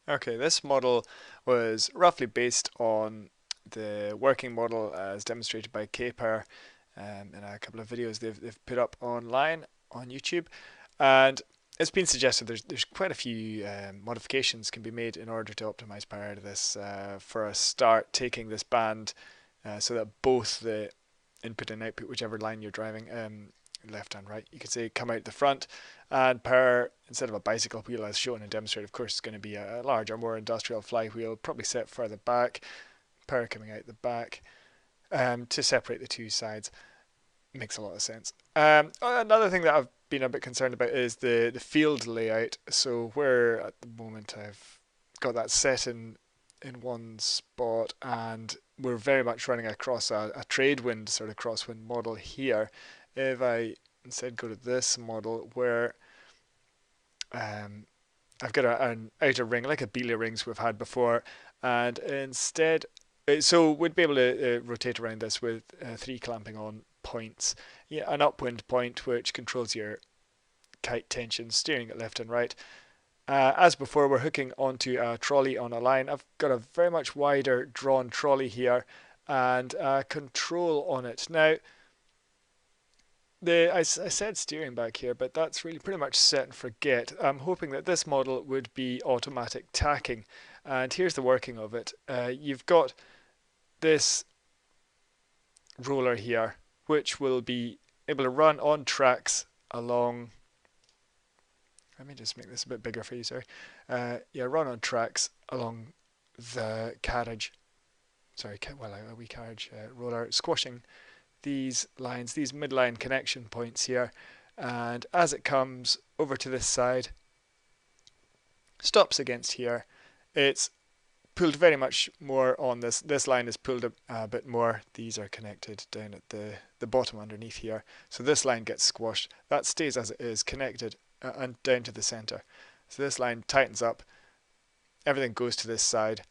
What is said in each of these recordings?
Okay, this model was roughly based on the working model as demonstrated by Kper in a couple of videos they've put up online on YouTube. And it's been suggested there's quite a few modifications can be made in order to optimize power out of this. For a start, taking this band so that both the input and output, whichever line you're driving, left and right, you could say come out the front, and power instead of a bicycle wheel as shown and demonstrated, of course, is going to be a larger, more industrial flywheel, probably set further back, power coming out the back to separate the two sides. Makes a lot of sense. Another thing that I've been a bit concerned about is the field layout. So where at the moment I've got that set in one spot, and we're very much running across a trade wind sort of crosswind model here. If I instead go to this model where I've got an outer ring like a Bealy rings we've had before, and instead, so we'd be able to rotate around this with three clamping on points. Yeah, an upwind point which controls your kite tension, steering it left and right. As before, we're hooking onto a trolley on a line. I've got a very much wider drawn trolley here and a control on it. Now, I said steering back here, but that's really pretty much set and forget. I'm hoping that this model would be automatic tacking. And here's the working of it. You've got this roller here, which will be able to run on tracks along. Let me just make this a bit bigger for you, sorry. Yeah, run on tracks along the carriage. Sorry, well, a wee carriage roller, squashing these lines, these midline connection points here, and as it comes over to this side, stops against here, it's pulled very much more on this. This line is pulled a bit more. These are connected down at the bottom underneath here. So this line gets squashed. That stays as it is, connected and down to the center. So this line tightens up. Everything goes to this side.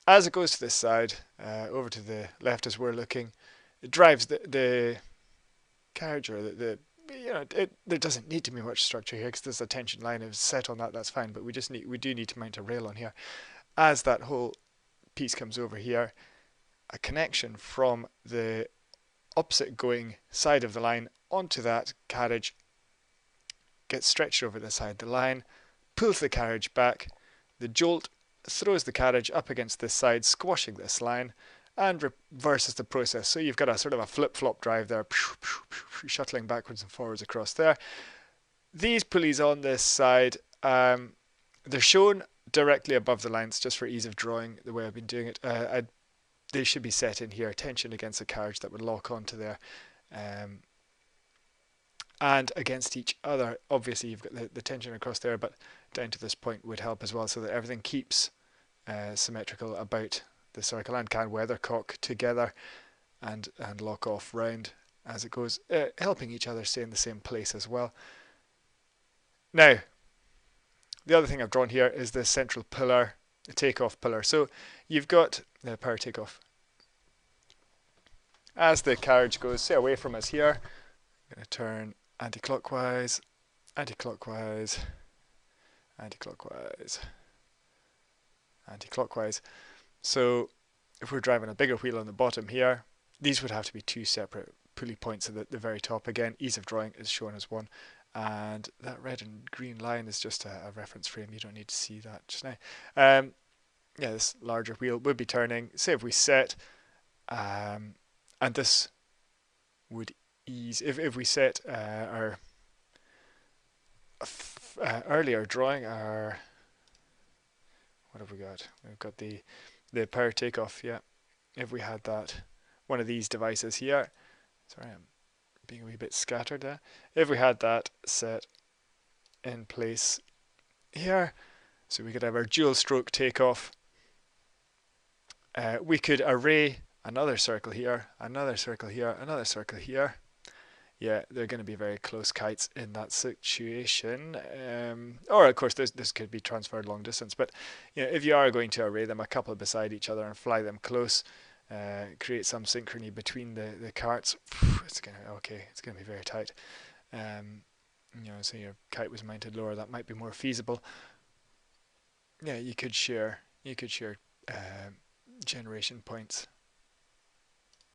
As it goes to this side, over to the left as we're looking, it drives the carriage or there doesn't need to be much structure here because there's a tension line. If it's set on that, that's fine. But we do need to mount a rail on here. As that whole piece comes over here, a connection from the opposite going side of the line onto that carriage gets stretched over the side of the line, pulls the carriage back. The jolt throws the carriage up against this side, squashing this line, and reverses the process. So you've got a sort of a flip-flop drive there, shuttling backwards and forwards across there. These pulleys on this side, they're shown directly above the lines just for ease of drawing the way I've been doing it. They should be set in here, tension against the carriage that would lock onto there. And against each other. Obviously you've got the tension across there, but down to this point would help as well, so that everything keeps symmetrical about the circle and can weathercock together and lock off round as it goes, helping each other stay in the same place as well. Now, the other thing I've drawn here is the central pillar, the takeoff pillar. So you've got the power takeoff. As the carriage goes, say, away from us here, I'm going to turn anti-clockwise, anti-clockwise, anti-clockwise, anti-clockwise. So if we're driving a bigger wheel on the bottom here, these would have to be two separate pulley points at the very top. Again, ease of drawing is shown as one. And that red and green line is just a reference frame. You don't need to see that just now. Yeah, this larger wheel would be turning. Say if we set, and this would ease. If we set our earlier drawing, our what have we got? We've got the power takeoff. Yeah, if we had that, one of these devices here. Sorry, I'm being a wee bit scattered there. If we had that set in place here, so we could have our dual stroke takeoff. We could array another circle here, another circle here, another circle here. Yeah, they're going to be very close kites in that situation. Or of course, this could be transferred long distance. But if you are going to array them a couple beside each other and fly them close, create some synchrony between the carts, it's gonna be very tight. So your kite was mounted lower, that might be more feasible. yeah, you could share generation points